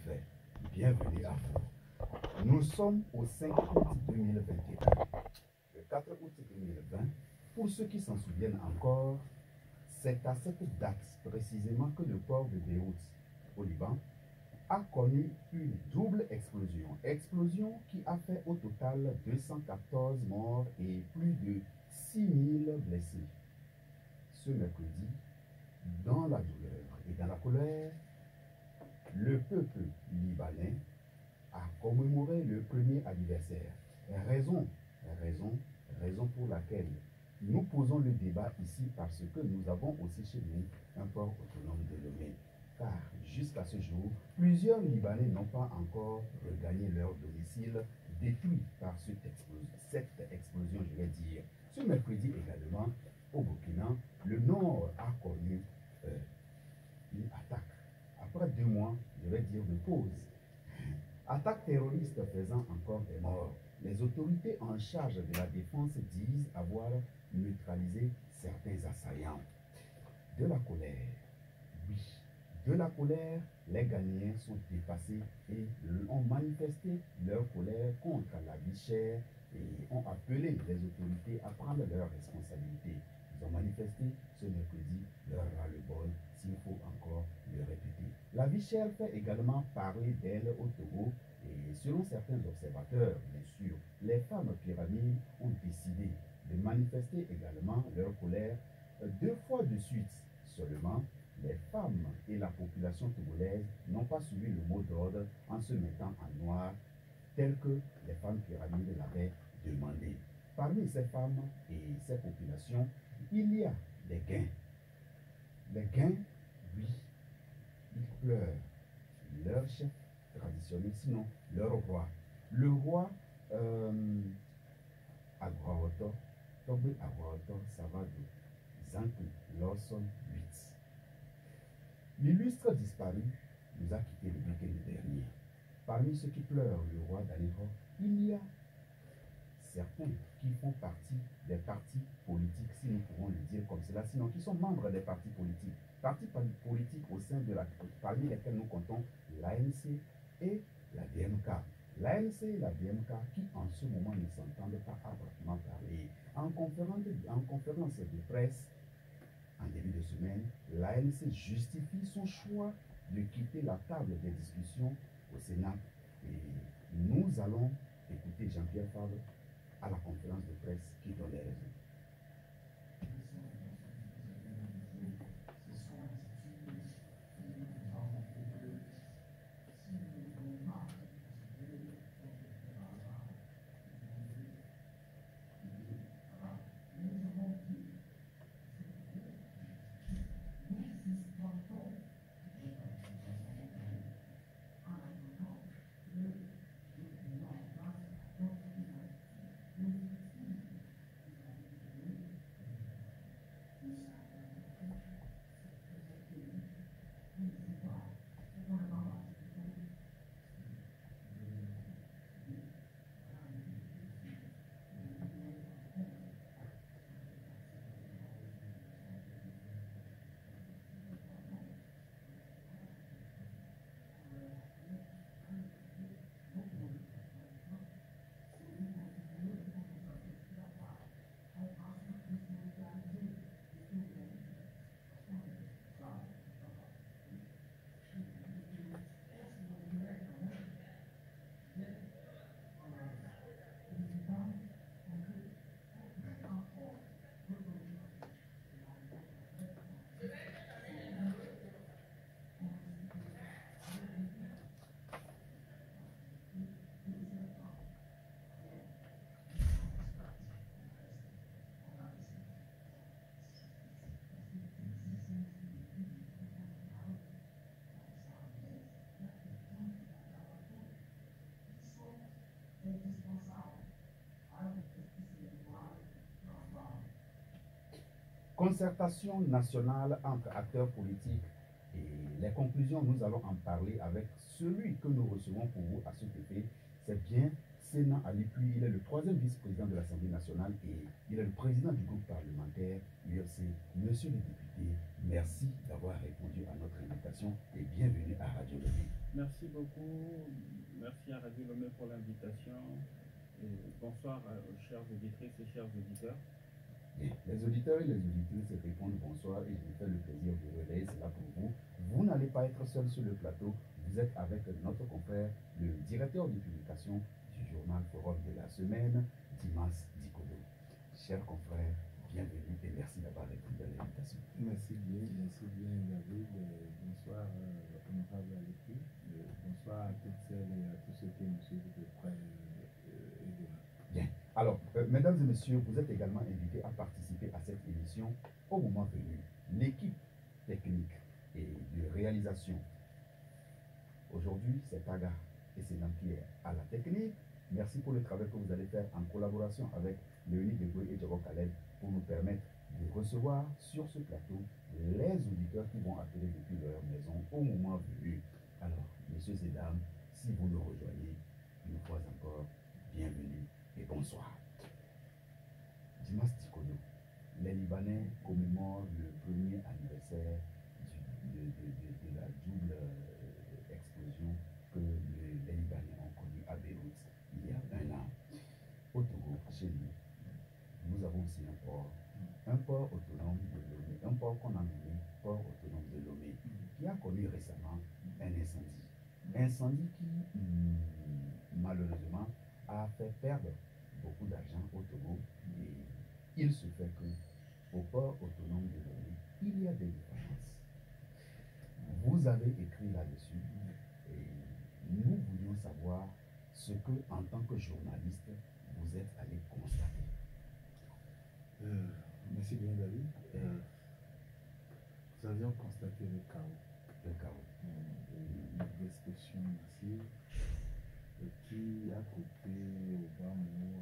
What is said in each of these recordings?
effet, bienvenue à vous. Nous sommes au 5 août 2021. Le 4 août 2020, pour ceux qui s'en souviennent encore, c'est à cette date précisément que le port de Beyrouth, au Liban, a connu une double explosion. Explosion qui a fait au total 214 morts et plus de 6000 blessés. Ce mercredi, dans la douleur et dans la colère, le peuple libanais a commémoré le premier anniversaire. Raison pour laquelle nous posons le débat ici parce que nous avons aussi chez nous un port autonome de Lomé. Car jusqu'à ce jour, plusieurs Libanais n'ont pas encore regagné leur domicile détruit par cette explosion, je vais dire. Ce mercredi également, au Burkina, le Nord a connu une attaque. Après 2 mois, je vais dire de pause. Attaque terroriste faisant encore des morts. Les autorités en charge de la défense disent avoir neutralisé certains assaillants. De la colère, oui. De la colère, les Ghanéens sont dépassés et ont manifesté leur colère contre la vie chère et ont appelé les autorités à prendre leurs responsabilités. Ils ont manifesté ce mercredi leur ras-le-bol, s'il faut encore le répéter. La vie chère fait également parler d'elle au Togo et selon certains observateurs, bien sûr, les femmes pyramides ont décidé de manifester également leur colère 2 fois de suite. Seulement, les femmes et la population togolaise n'ont pas suivi le mot d'ordre en se mettant en noir, tel que les femmes pyramides l'avaient demandé. Parmi ces femmes et ces populations, il y a des gains. Les gains, oui, ils pleurent leur chef traditionnel, sinon leur roi. Le roi Agwaoto, Tobe Agwaoto Savado, Zanku Lawson 8. L'illustre disparu nous a quitté le week-end dernier. Parmi ceux qui pleurent le roi Daniro, il y a certains qui font partie des partis politiques, si nous pouvons le dire comme cela, sinon qui sont membres des partis politiques. Partis politiques au sein de parmi lesquels nous comptons l'ANC et la DMK. L'ANC et la DMK qui en ce moment ne s'entendent pas à proprement parler. En conférence de presse, en début de semaine, l'ANC justifie son choix de quitter la table des discussions au Sénat. Et nous allons écouter Jean-Pierre Fabre à la conférence de presse qui donne les raisons. Concertation nationale entre acteurs politiques et les conclusions, nous allons en parler avec celui que nous recevons pour vous à ce effet. C'est bien Sénat Ali Puy, il est le 3e vice-président de l'Assemblée nationale et il est le président du groupe parlementaire URC. Monsieur le député, merci d'avoir répondu à notre invitation et bienvenue à Radio Levy. Merci beaucoup. Merci à Radio Lomé pour l'invitation. Et bonsoir aux chères auditrices et chers auditeurs. Bien. Les auditeurs et les auditrices répondent bonsoir et je me fais le plaisir de relayer cela pour vous. Vous n'allez pas être seul sur le plateau. Vous êtes avec notre confrère, le directeur de publication du journal Forum de la semaine, Dimas Dikodo. Chers confrères, bienvenue et merci d'avoir répondu à l'invitation. Merci bien David. Bonsoir honorable Alexis. Bonsoir à toutes celles et à tous ceux qui nous suivent de près et de loin. Bien. Alors, mesdames et messieurs, vous êtes également invités à participer à cette émission au moment venu. L'équipe technique et de réalisation. Aujourd'hui, c'est Taga et c'est Nampierre à la technique. Merci pour le travail que vous allez faire en collaboration avec Léonie Degoué et Djabo Khaled pour nous permettre de recevoir sur ce plateau les auditeurs qui vont appeler depuis leur maison au moment venu. Alors, messieurs et dames, si vous nous rejoignez, une fois encore, bienvenue et bonsoir. Dimas Dikodo, les Libanais commémorent le premier anniversaire de la double explosion que les Libanais ont connue à Beyrouth il y a un an. Au Togo, chez nous, nous avons aussi un port autonome de Lomé, un port qu'on a nommé port autonome de Lomé, qui a connu récemment un incendie. Incendie qui, malheureusement, a fait perdre beaucoup d'argent au Togo. Et il se fait que au port autonome de Lomé, il y a des différences. Vous avez écrit là-dessus et nous voulions savoir ce que, en tant que journaliste, vous êtes allé constater. Merci bien David. Nous avions constaté le chaos. Le chaos. Une destruction massive qui a coûté au bas mot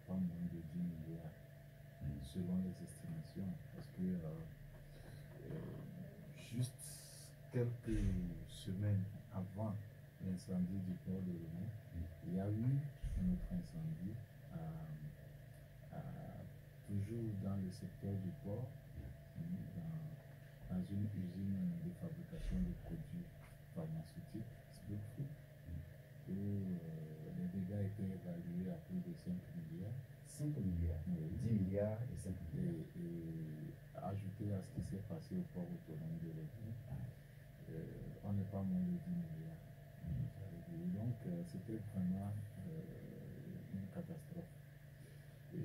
pas moins de 10 milliards selon les estimations. Parce que juste quelques semaines avant l'incendie du port de Lomé, il y a eu un autre incendie toujours dans le secteur du port, dans une usine de fabrication de produits pharmaceutiques, Spluckfood, où les dégâts étaient évalués à plus de 5 milliards. 5 milliards, Oui. 10 milliards et 5 milliards. Et ajouté à ce qui s'est passé au port autonome de Lomé, on n'est pas moins de 10 milliards. Et donc, c'était vraiment une catastrophe. Et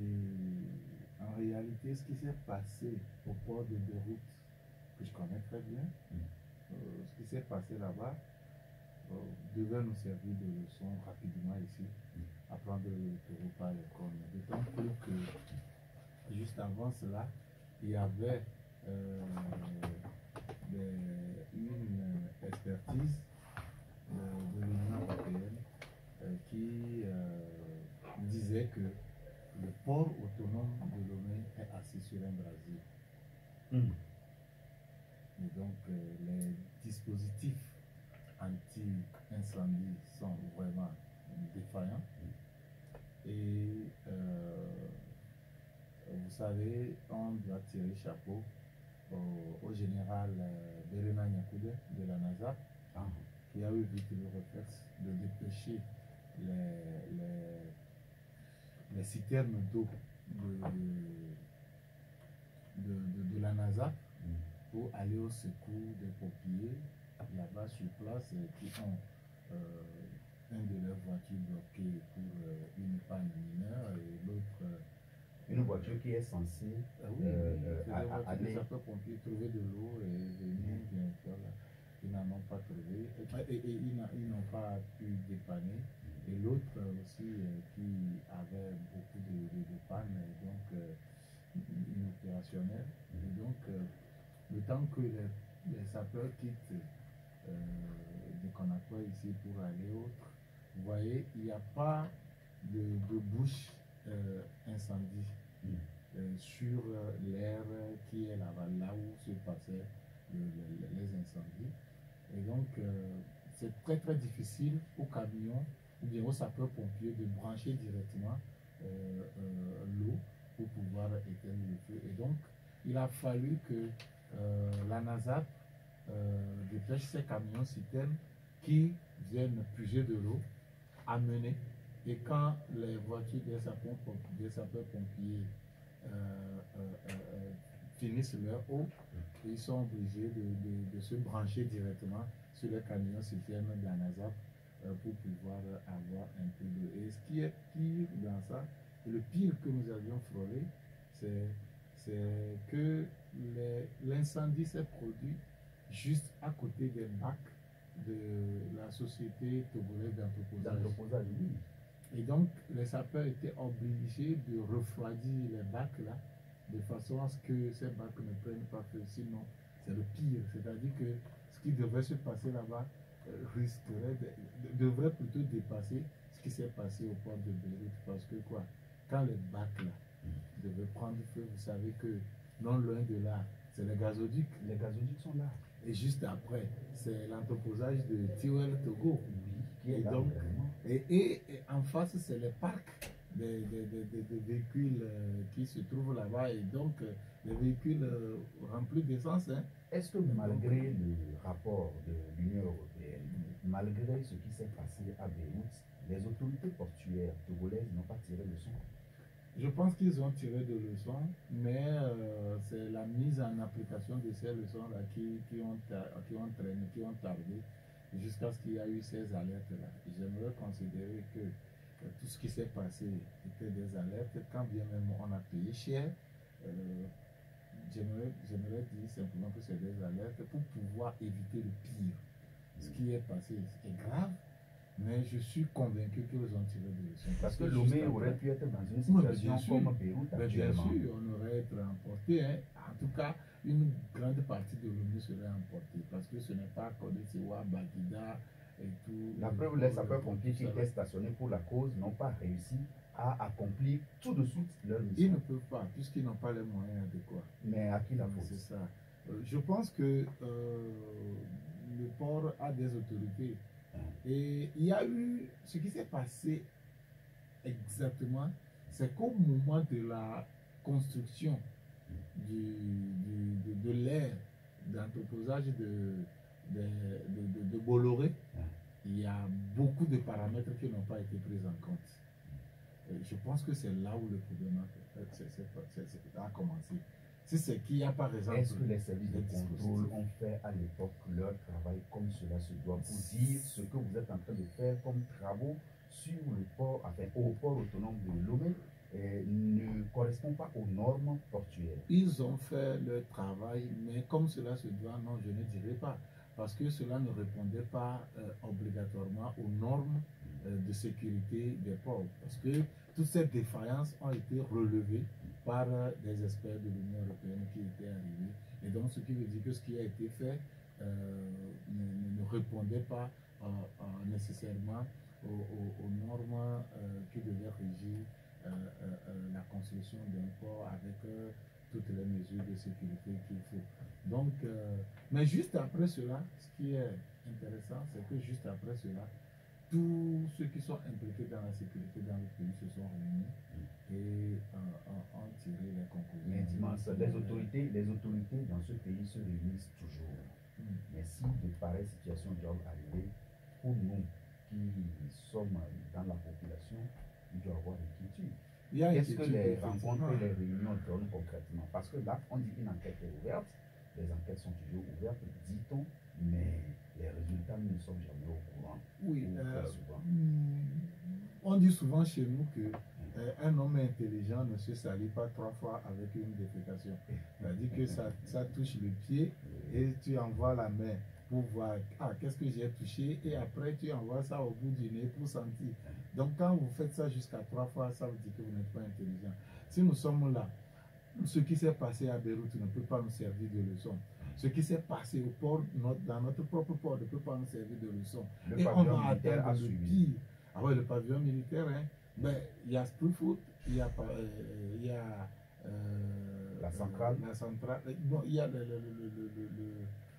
en réalité, ce qui s'est passé au port de Beyrouth, que je connais très bien, ce qui s'est passé là-bas devait nous servir de leçon rapidement ici, apprendre le taureau par les cornes. D'autant plus que juste avant cela, il y avait une expertise de l'Union européenne qui disait que le port autonome de Lomé est assis sur un brasier. Et donc, les dispositifs anti-incendie sont vraiment défaillants. Et vous savez, on doit tirer chapeau au général Berena Nyakoude de la NASA, qui a eu vite le réflexe de dépêcher les citernes d'eau de la NASA pour aller au secours des pompiers là-bas sur place qui ont un de leurs voitures bloquées pour une panne mineure et l'autre une voiture qui est censée aller les sapeurs-pompiers trouver de l'eau et venir bien sûr là. Ils n'en ont pas trouvé et ils n'ont pas pu dépanner. Et l'autre aussi qui avait beaucoup de panne, donc inopérationnelle. Et donc, le temps que les sapeurs quittent de Conakry ici pour aller autre, vous voyez, il n'y a pas de bouche incendie sur l'air qui est là où se passaient les incendies. Et donc, c'est très très difficile aux camions ou bien aux sapeurs-pompiers de brancher directement l'eau pour pouvoir éteindre le feu. Et donc, il a fallu que la NASA dépêche ses camions citernes qui viennent puiser de l'eau, amener, et quand les voitures des sapeurs-pompiers finissent leur eau, ils sont obligés de se brancher directement sur les camions citernes de la NASAP pour pouvoir avoir un peu d'eau. Et ce qui est pire dans ça, et le pire que nous avions frôlé, c'est que l'incendie s'est produit juste à côté des bacs de la société togolaise d'entreposage. Oui. Et donc, les sapeurs étaient obligés de refroidir les bacs là, de façon à ce que ces bacs ne prennent pas feu. Sinon, c'est le pire. C'est-à-dire que ce qui devrait se passer là-bas devrait plutôt dépasser ce qui s'est passé au port de Beyrouth. Parce que quoi, quand les bacs là devaient prendre feu, vous savez que non loin de là, c'est les gazoducs. Les gazoducs sont là. Et juste après, c'est l'entreposage de Tiwel Togo. Oui, qui est Et là donc, vraiment. et en face, c'est les parcs des véhicules qui se trouvent là-bas. Et donc, les véhicules remplis d'essence. Hein. Est-ce que malgré le rapport de l'Union européenne, malgré ce qui s'est passé à Beyrouth, les autorités portuaires togolaises n'ont pas tiré le son? Je pense qu'ils ont tiré des leçons, mais c'est la mise en application de ces leçons-là qui ont traîné, qui ont tardé, jusqu'à ce qu'il y a eu ces alertes-là. J'aimerais considérer que tout ce qui s'est passé était des alertes, quand bien même on a payé cher. J'aimerais dire simplement que c'est des alertes pour pouvoir éviter le pire. Ce qui est passé est grave, mais je suis convaincu qu'ils ont tiré des leçons. Parce que Lomé aurait pu être dans une situation comme Beyrouth actuellement. Bien sûr, on aurait été emporté. Hein. En tout cas, une grande partie de Lomé serait emportée. Parce que ce n'est pas Kodesiwa, Bagida et tout. La preuve, les sapeurs-pompiers qui étaient stationnés pour la cause n'ont pas réussi à accomplir tout de suite leur mission. Ils ne peuvent pas, puisqu'ils n'ont pas les moyens adéquats. Mais à qui la faute? C'est ça. Je pense que le port a des autorités. Et il y a eu ce qui s'est passé exactement, c'est qu'au moment de la construction de l'aire d'entreposage de Bolloré, il y a beaucoup de paramètres qui n'ont pas été pris en compte. Et je pense que c'est là où le problème a commencé. C'est qu'il n'y a pas raison. Est-ce que les services de contrôle ont fait à l'époque leur travail comme cela se doit pour dire ce que vous êtes en train de faire comme travaux sur le port, enfin au port autonome de Lomé ne correspond pas aux normes portuaires? Ils ont fait leur travail, mais comme cela se doit, non, je ne dirais pas. Parce que cela ne répondait pas obligatoirement aux normes de sécurité des ports. Parce que toutes ces défaillances ont été relevées par des experts de l'Union européenne qui étaient arrivés. Et donc, ce qui veut dire que ce qui a été fait ne répondait pas nécessairement aux normes qui devaient régir la construction d'un port avec toutes les mesures de sécurité qu'il faut. Donc, mais juste après cela, ce qui est intéressant, c'est que juste après cela, tous ceux qui sont impliqués dans la sécurité dans le pays se sont réunis et ont tiré les conclusions. Mais les autorités dans ce pays se réunissent toujours. Mais si de pareilles situations doivent arriver, pour nous qui sommes dans la population, il doit y avoir inquiétude. Qu'est-ce que les rencontres et les réunions donnent concrètement? Parce que là, on dit qu'une enquête est ouverte, les enquêtes sont toujours ouvertes, dit-on, mais les résultats ne sont jamais au courant. Oui, on dit souvent chez nous que un homme intelligent ne se salit pas 3 fois avec une défécation. C'est-à-dire que ça touche le pied et tu envoies la main pour voir qu'est-ce que j'ai touché, et après tu envoies ça au bout du nez pour sentir. Donc quand vous faites ça jusqu'à 3 fois, ça veut dire que vous n'êtes pas intelligent. Si nous sommes là, ce qui s'est passé à Beyrouth ne peut pas nous servir de leçon. Ce qui s'est passé au port, dans notre propre port, ne peut pas nous servir de leçon. Et on va atteindre le pire. Ah ouais, le pavillon militaire, hein. Ben, il y a Sprufoot, il y a la centrale. Non, il y a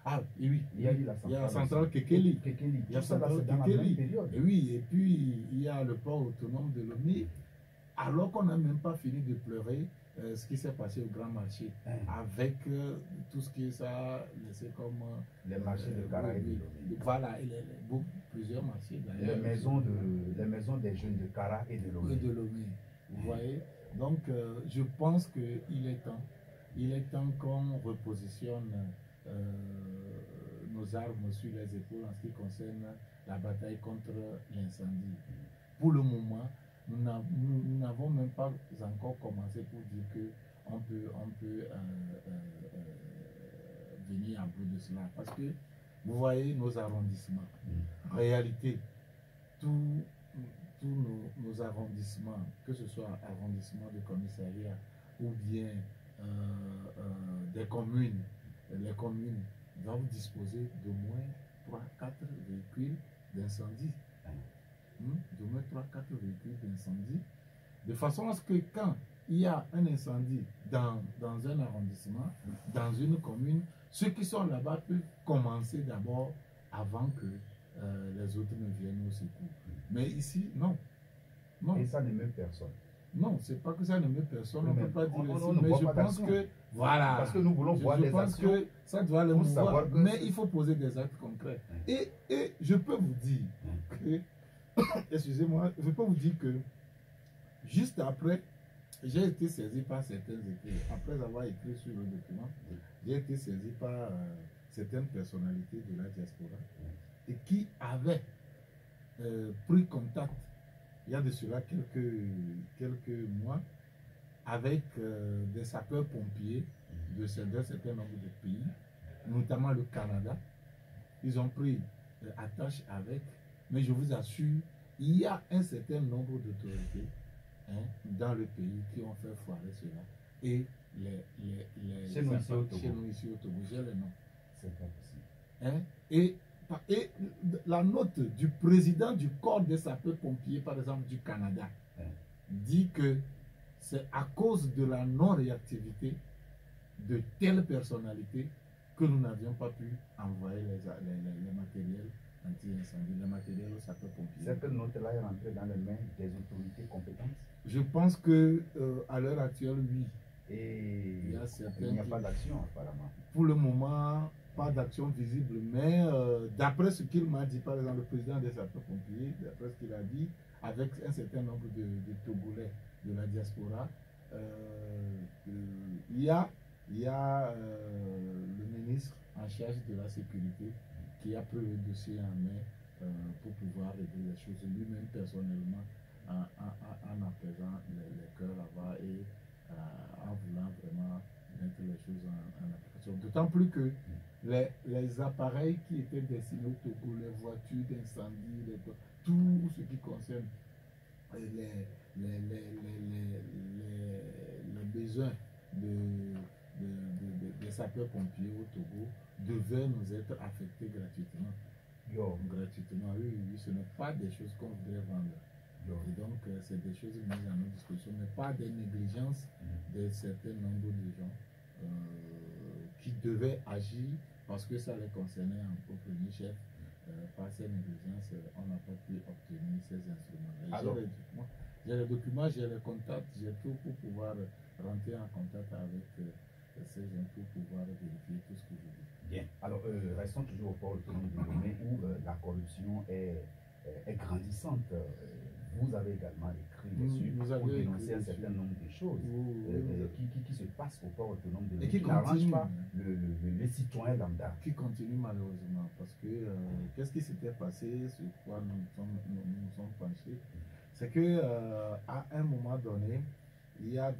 ah oui, il y a eu la centrale Kekeli. Il y a la centrale Kekeli. Et oui, et puis il y a le port autonome de Lomé. Alors qu'on n'a même pas fini de pleurer, ce qui s'est passé au Grand Marché, avec tout ce que ça a laissé comme... les marchés de Kara et de Lomé. Voilà, plusieurs marchés d'ailleurs. Les maisons des jeunes de Kara et de Lomé. Et de Lomé, vous voyez. Donc, je pense qu'il est temps. Il est temps qu'on repositionne nos armes sur les épaules en ce qui concerne la bataille contre l'incendie. Pour le moment, nous n'avons même pas encore commencé pour dire qu'on peut venir à bout de cela. Parce que vous voyez nos arrondissements. En réalité, tous nos arrondissements, que ce soit arrondissement de commissariat ou bien des communes, les communes doivent disposer de moins 3-4 véhicules d'incendie. De moins 3-4 véhicules d'incendie, de façon à ce que quand il y a un incendie dans un arrondissement, dans une commune, ceux qui sont là-bas peuvent commencer d'abord avant que les autres ne viennent au secours. Mais ici, non. Non. Et ça ne met personne. Non, c'est pas que ça ne met personne, on ne peut pas dire ici, mais je pense que, voilà, parce que nous voulons voir des actions. Je pense que ça doit aller mouvoir, mais il faut poser des actes concrets. Et je peux vous dire que, excusez-moi, je peux vous dire que, juste après, j'ai été saisi par certains écrits, après avoir écrit sur le document, j'ai été saisi par certaines personnalités de la diaspora, et qui avaient pris contact il y a de cela quelques mois, avec des sapeurs-pompiers d'un certain nombre de pays, notamment le Canada. Ils ont pris attache avec, mais je vous assure, il y a un certain nombre d'autorités dans le pays qui ont fait foirer cela. Et chez nous ici au Togo, j'ai le nom. C'est pas possible. Et la note du président du corps des sapeurs-pompiers, par exemple du Canada, dit que c'est à cause de la non-réactivité de telles personnalités que nous n'avions pas pu envoyer les matériels anti-incendie, les matériels aux sapeurs-pompiers. Cette note-là est rentrée dans les mains des autorités compétentes? Je pense que à l'heure actuelle, oui. Et il n'y a pas d'action apparemment. Pour le moment, pas d'action visible, mais d'après ce qu'il m'a dit, par exemple, le président des sapeurs-pompiers, d'après ce qu'il a dit, avec un certain nombre de Togolais de la diaspora, il y a le ministre en charge de la sécurité qui a pris le dossier en main pour pouvoir régler les choses lui-même personnellement en apaisant les cœurs là-bas et en voulant vraiment mettre les choses en application. D'autant plus que les appareils qui étaient destinés au Togo, les voitures d'incendie, tout ce qui concerne les besoins des sapeurs-pompiers au Togo devaient nous être affectés gratuitement. Gratuitement, oui, ce n'est pas des choses qu'on voudrait vendre. Et donc, c'est des choses mises à notre disposition, mais pas des négligences de certains nombres de gens qui devaient agir parce que ça les concernait au premier chef. Par ces négligences, on n'a pas pu obtenir ces instruments. J'ai les documents, j'ai les contacts, j'ai tout pour pouvoir rentrer en contact avec ces gens pour pouvoir vérifier tout ce que je dis. Bien. Alors, restons toujours au port autonome de Lomé où la corruption est grandissante. Vous avez également écrit dessus pour dénoncer un certain nombre de choses qui se passent au port autonome de Lomé, qui n'arrangent pas les citoyens lambda. Qui continue malheureusement, parce que qu'est-ce qui s'était passé, sur quoi nous sommes penchés, c'est que à un moment donné, il y a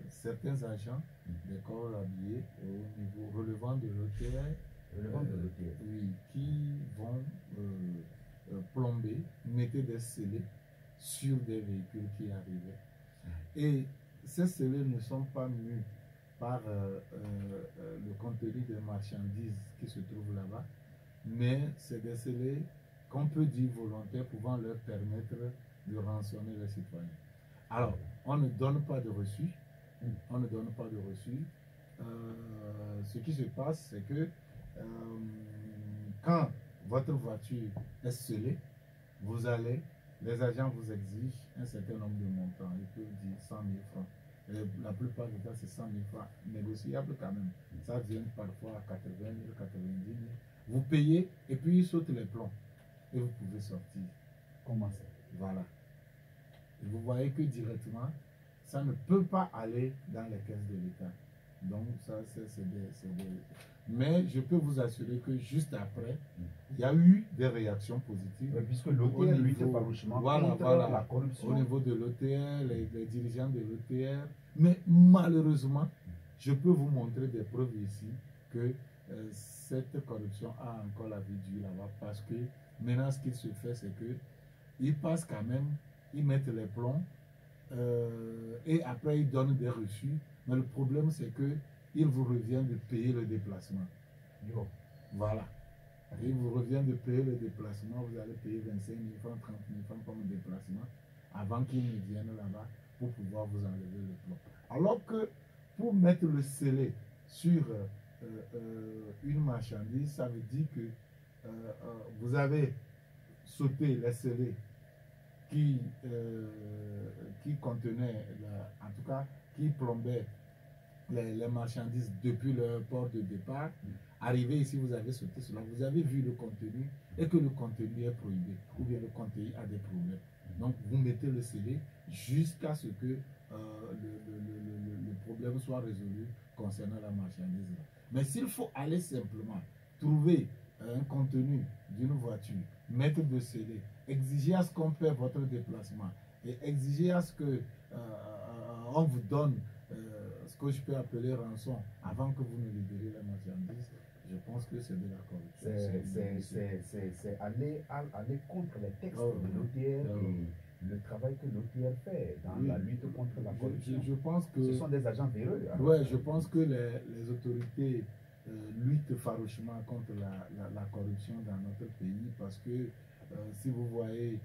certains agents des corps habillés au niveau relevant de l'OTR, oui, qui vont plomber, mettre des scellés sur des véhicules qui arrivaient. Et ces scellés ne sont pas mus par le contenu des marchandises qui se trouvent là-bas, mais c'est des scellés qu'on peut dire volontaires pouvant leur permettre de rançonner les citoyens. Alors, on ne donne pas de reçu. On ne donne pas de reçu. Ce qui se passe, c'est que quand votre voiture est scellée, les agents vous exigent un certain nombre de montants. Ils peuvent dire 100 000 francs. La plupart du temps, c'est 100 000 francs, négociable quand même. Ça vient parfois à 80 000, 90 000. Vous payez et puis ils sautent les plombs et vous pouvez sortir. Comment ça? Voilà. Et vous voyez que directement, ça ne peut pas aller dans les caisses de l'État. Donc, ça, c'est des... Mais je peux vous assurer que juste après, il y a eu des réactions positives. Puisque l'OTR lutte farouchement contre la corruption. Au niveau de l'OTR, les dirigeants de l'OTR. Mais malheureusement, je peux vous montrer des preuves ici que cette corruption a encore la vie dure là-bas. Parce que maintenant, ce qu'il se fait, c'est qu'ils passent quand même, ils mettent les plombs et après, ils donnent des reçus. Mais le problème, c'est que il vous revient de payer le déplacement. Yo. Voilà. Il vous revient de payer le déplacement. Vous allez payer 25 000 francs, 30 000 francs comme déplacement avant qu'ils ne viennent là-bas pour pouvoir vous enlever le plomb. Alors que pour mettre le scellé sur une marchandise, ça veut dire que vous avez sauté les scellés qui contenaient, en tout cas, qui plombaient les marchandises depuis leur port de départ. Arrivé ici, vous avez sauté cela, vous avez vu le contenu et que le contenu est prohibé ou bien le contenu a des problèmes. Donc, vous mettez le scellé jusqu'à ce que le problème soit résolu concernant la marchandise. Mais s'il faut aller simplement trouver un contenu d'une voiture, mettre de scellé, exiger à ce qu'on paie votre déplacement et exiger à ce que on vous donne ce que je peux appeler rançon avant que vous ne libérez la marchandise, je pense que c'est de la corruption. C'est aller contre les textes de l'OTR et le travail que l'OTR fait dans la lutte contre la corruption. Je pense que ce sont des agents véreux. Oui, je pense que les autorités luttent farouchement contre la corruption dans notre pays parce que si vous voyez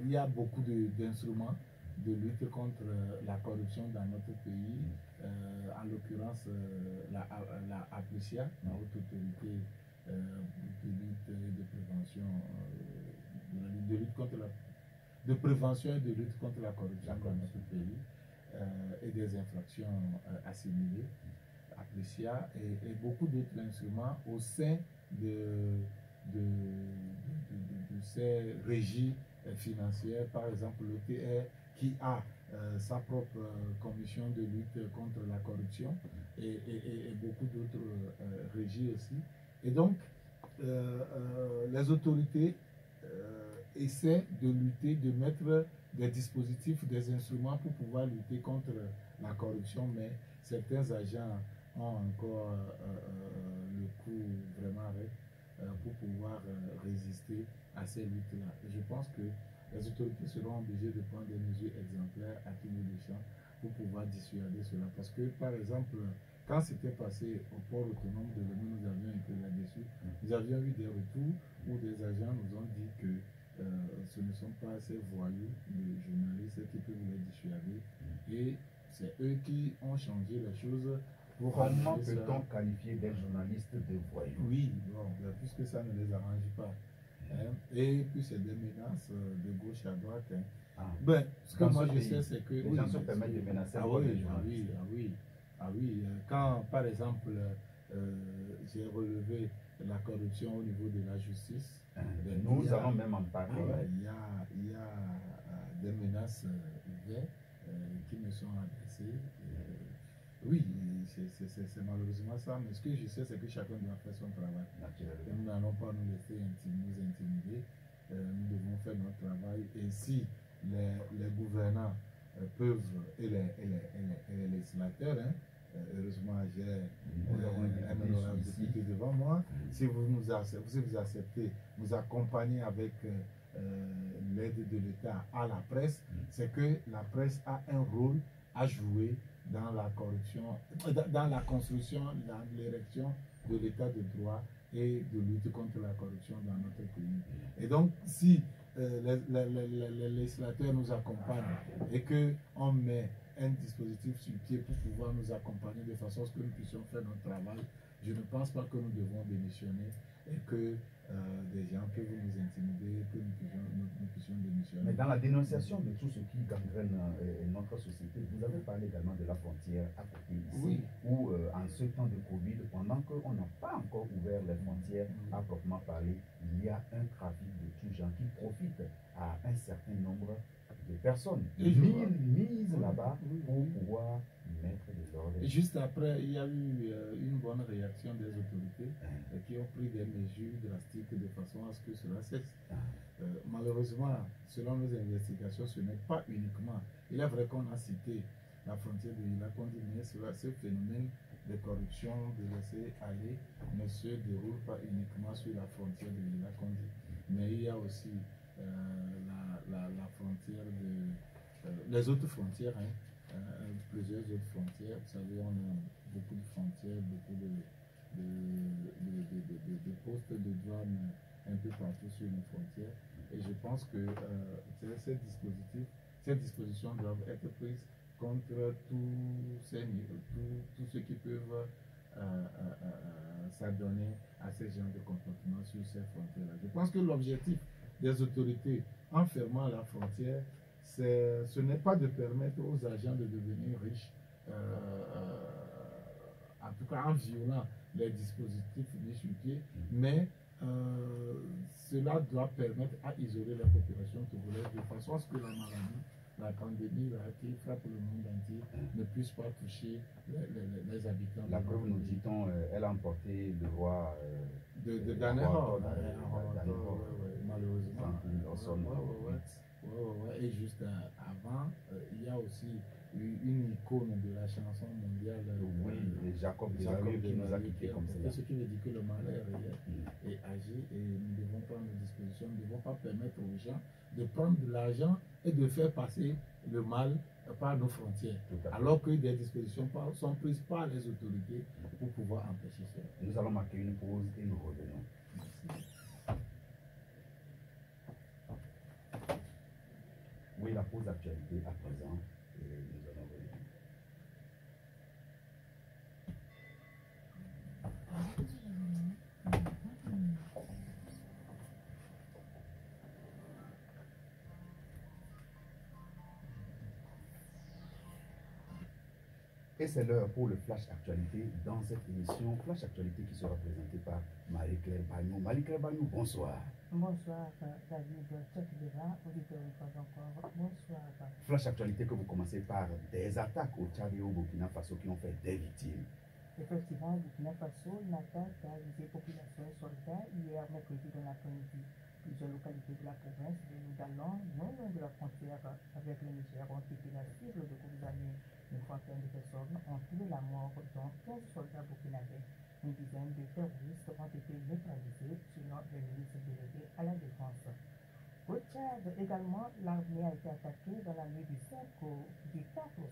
il y a beaucoup d'instruments de lutte contre la corruption dans notre pays, en l'occurrence la APLICIA, la Haute Autorité de lutte et de prévention, de prévention et de lutte contre la corruption dans notre pays, et des infractions assimilées, APLICIA, et beaucoup d'autres instruments au sein de ces régies financières, par exemple l'OTR qui a sa propre commission de lutte contre la corruption et beaucoup d'autres régies aussi. Et donc, les autorités essaient de lutter, de mettre des dispositifs, des instruments pour pouvoir lutter contre la corruption, mais certains agents ont encore le coup vraiment avec pour pouvoir résister à ces luttes-là. Et je pense que les autorités seront obligées de prendre des mesures exemplaires à tous les champs pour pouvoir dissuader cela. Parce que, par exemple, quand c'était passé au port autonome de Lomé, nous avions été là-dessus, nous avions eu des retours où des agents nous ont dit que ce ne sont pas ces voyous, les journalistes qui peuvent les dissuader. Et c'est eux qui ont changé les choses. Comment peut-on qualifier des journalistes de voyous? Oui, bon, puisque ça ne les arrange pas. Hein. Et puis c'est des menaces de gauche à droite. Hein. Ah. Ben, ce que moi je sais, c'est que... Les gens se permettent de menacer les journalistes. Ah oui. Quand, par exemple, j'ai relevé la corruption au niveau de la justice, nous allons même en parler. Il y a des menaces qui me sont adressées. Oui, c'est malheureusement ça, mais ce que je sais, c'est que chacun doit faire son travail. Et nous n'allons pas nous laisser nous intimider. Nous devons faire notre travail. Et si les gouvernants peuvent, et les législateurs, heureusement, j'ai un honorable député devant moi, si vous acceptez, vous accompagnez avec l'aide de l'État à la presse, c'est que la presse a un rôle à jouer dans la corruption, dans la construction, dans l'érection de l'état de droit et de lutte contre la corruption dans notre pays. Et donc, si les législateurs nous accompagnent et qu'on met un dispositif sur pied pour pouvoir nous accompagner de façon à ce que nous puissions faire notre travail, Je ne pense pas que nous devons démissionner et que des gens peuvent nous intimider, que nous puissions démissionner. Mais dans la dénonciation de tout ce qui gangrène notre société, vous avez parlé également de la frontière à côté ici, Oui. où en ce temps de Covid, pendant qu'on n'a pas encore ouvert les frontières à proprement parler, il y a un trafic de tout genre qui profite à un certain nombre de personnes mises là-bas pour pouvoir mettre de l'ordre. Et juste après, il y a eu une bonne réaction des autorités qui ont pris des mesures drastiques de façon à ce que cela cesse. Malheureusement, selon nos investigations, ce n'est pas uniquement. Il est vrai qu'on a cité la frontière de Ilakondi, mais ce phénomène de corruption, de laisser aller, ne se déroule pas uniquement sur la frontière de Ilakondi, mais il y a aussi la frontière les autres frontières, plusieurs autres frontières. Vous savez, on a beaucoup de frontières, beaucoup de postes de douane un peu partout sur nos frontières. Et je pense que ces dispositions doivent être prises contre tous ceux qui peuvent s'adonner à ces genres de comportements sur ces frontières-là. Je pense que l'objectif des autorités en fermant la frontière, ce n'est pas de permettre aux agents de devenir riches, en tout cas en violant les dispositifs mis sur pied, mais cela doit permettre à isoler la population togolaise de façon à ce que la maladie, la pandémie qui frappe le monde entier ne puisse pas toucher les habitants. La preuve, nous dit-on, elle a emporté le roi de Danehor, malheureusement. Et juste avant, il y a aussi une icône de la chanson mondiale. Oui, Jacob Desargues qui nous a quittés comme ça. Ce qui veut dire que le mal est âgé et nous devons prendre nos dispositions. Nous ne devons pas permettre aux gens de prendre de l'argent et de faire passer le mal par nos frontières, alors que des dispositions sont prises par les autorités pour pouvoir empêcher cela. Nous allons marquer une pause et nous revenons. Merci. Oui, la pause actualité à présent, et nous allons revenir. Et c'est l'heure pour le Flash Actualité dans cette émission Flash Actualité qui sera présentée par Marie-Claire Bagnou. Marie-Claire Bagnou, bonsoir. Bonsoir, David Tchakideva, auditeur une fois encore. Bonsoir. Flash Actualité que vous commencez par des attaques au Tchad et au Burkina Faso qui ont fait des victimes. Effectivement, au Burkina Faso, une attaque a visé population et soldats hier mercredi dans l'après-midi. Plusieurs localités de la province de Noudalan, non loin de la frontière avec le Niger, ont été la cible de coups d'armée. Une trentaine de personnes ont tué la mort, dont 15 soldats burkinabés. Une dizaine de terroristes ont été neutralisés selon le ministre délégué à la Défense. Au Tchad également, l'armée a été attaquée dans la nuit du 4 au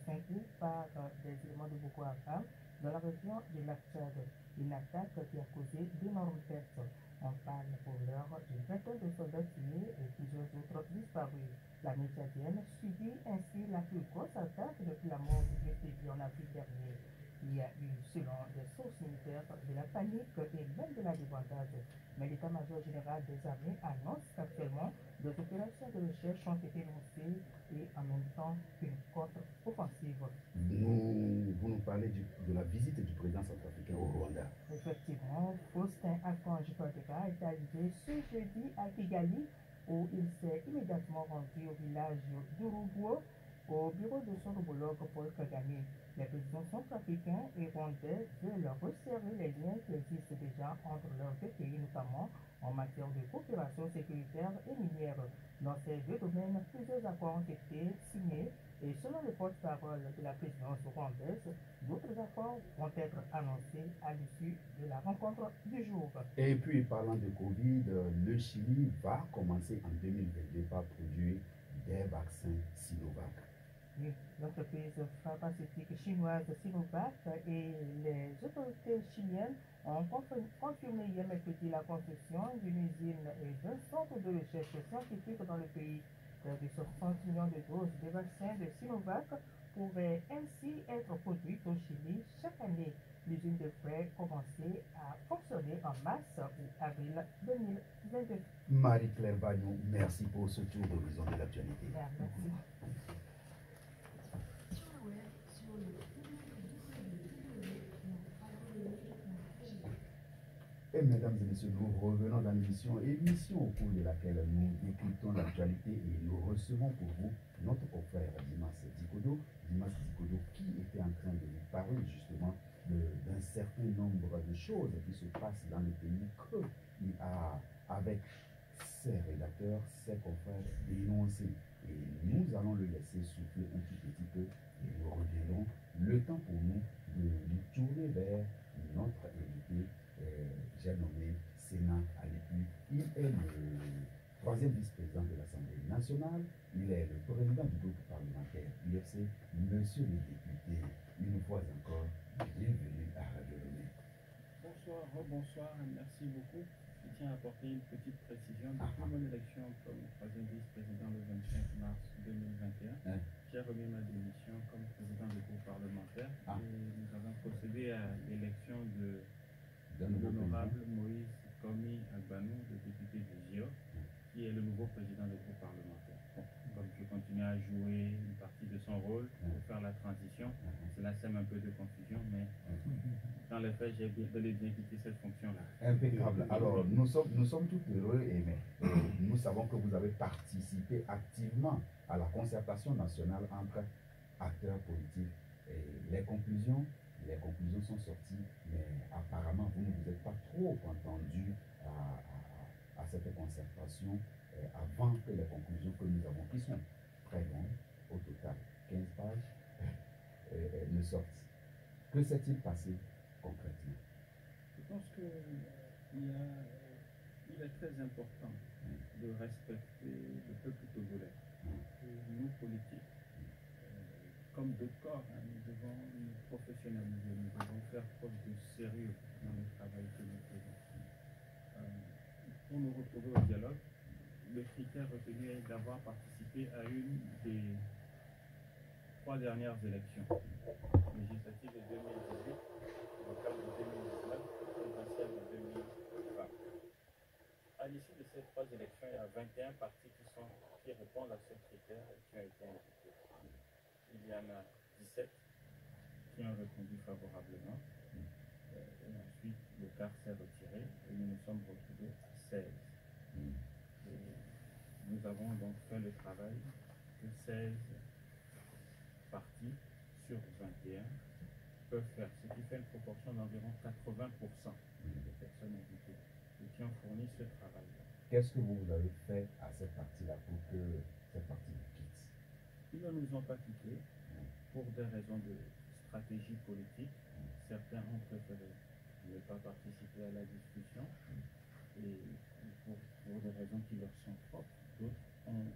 5 août par des éléments de Boko Haram dans la région de lac Tchad. Une attaque qui a causé d'énormes pertes. On parle pour l'heure d'une vingtaine de soldats tués et plusieurs autres disparus. L'armée tchadienne subit ainsi la plus grosse attaque depuis la mort du GTB en avril dernier. Il y a eu, selon des sources militaires, de la panique et même de la débandade. Mais l'état-major général des armées annonce qu'actuellement, des opérations de recherche ont été lancées et en même temps une contre-offensive. Vous nous parlez de la visite du président centrafricain au Rwanda. Effectivement, Faustin Archange Touadéra est arrivé ce jeudi à Kigali, où il s'est immédiatement rendu au village d'Uruguay, au bureau de son homologue Paul Kagame. Les présidents centrafricains et rwandais veulent resserrer les liens qui existent déjà entre leurs deux pays, notamment en matière de coopération sécuritaire et minière. Dans ces deux domaines, plusieurs accords ont été signés et selon le porte-parole de la présidence rwandaise, d'autres accords vont être annoncés à l'issue de la rencontre du jour. Et puis, parlant de Covid, le Chili va commencer en 2022 par produire des vaccins Sinovac. Oui, l'entreprise pharmaceutique chinoise Sinovac et les autorités chiliennes ont confirmé hier mercredi la construction d'une usine et d'un centre de recherche scientifique dans le pays. Près de 60 millions de doses de vaccins de Sinovac pourraient ainsi être produites au Chili chaque année. L'usine devrait commencer à fonctionner en mars ou avril 2022. Marie-Claire Bagnon, merci pour ce tour d'horizon de l'actualité. Merci. Et mesdames et messieurs, nous revenons dans l'émission au cours de laquelle nous décryptons l'actualité et nous recevons pour vous notre confrère Dimas Dikodo. Dimas Dikodo qui était en train de nous parler justement d'un certain nombre de choses qui se passent dans le pays qu'il a, avec ses rédacteurs, ses confrères, dénoncés. Et nous allons le laisser souffler un tout petit peu et nous reviendrons. Le temps pour nous de nous tourner vers notre invité. J'ai nommé Sénat Alipu. Il est le troisième vice-président de l'Assemblée nationale. Il est le président du groupe parlementaire UFC. Monsieur le député, une fois encore, bienvenue à Radio Lomé. Bonsoir, bonsoir, merci beaucoup. Je tiens à apporter une petite précision. Depuis mon élection comme troisième vice-président le 25 mars 2021, j'ai remis ma démission comme président du groupe parlementaire et nous avons procédé à l'élection de l'honorable Moïse Komi Agbanou, le député de GIO, qui est le nouveau président du groupe parlementaire. Bon, comme je continue à jouer une partie de son rôle pour faire la transition, cela sème un peu de confusion, mais dans les faits, j'ai bel et bien quitté cette fonction-là. Impeccable. Alors, nous sommes tout heureux et nous savons que vous avez participé activement à la concertation nationale entre acteurs politiques. Et les conclusions sont sorties, mais apparemment, vous ne vous êtes pas trop entendu à cette concertation avant que les conclusions que nous avons, qui sont très longues, au total 15 pages, ne sortent. Que s'est-il passé concrètement? Je pense qu'il est très important de respecter le peuple togolais. Nous, politiques, comme d'autres corps, nous devons nous professionnaliser, nous devons faire preuve de sérieux dans le travail que nous faisons. Pour nous retrouver au dialogue, le critère retenu est d'avoir participé à une des 3 dernières élections législatives de 2018, locales de 2019, présidentielles de 2020. À l'issue de ces 3 élections, il y a 21 partis qui répondent à ce critère et qui ont été invités. Il y en a 17 qui ont répondu favorablement. Et ensuite, le quart s'est retiré et nous nous sommes retrouvés à 16. Et nous avons donc fait le travail que 16 partis sur 21 peuvent faire, ce qui fait une proportion d'environ 80% des personnes invitées et qui ont fourni ce travail-là. Qu'est-ce que vous avez fait à cette partie-là pour que cette partie vous quitte? Ils ne nous ont pas quittés pour des raisons de stratégie politique. Certains ont préféré ne pas participer à la discussion et pour des raisons qui leur sont propres. D'autres ont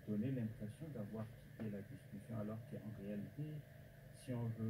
donné l'impression d'avoir quitté la discussion alors qu'en réalité, si on veut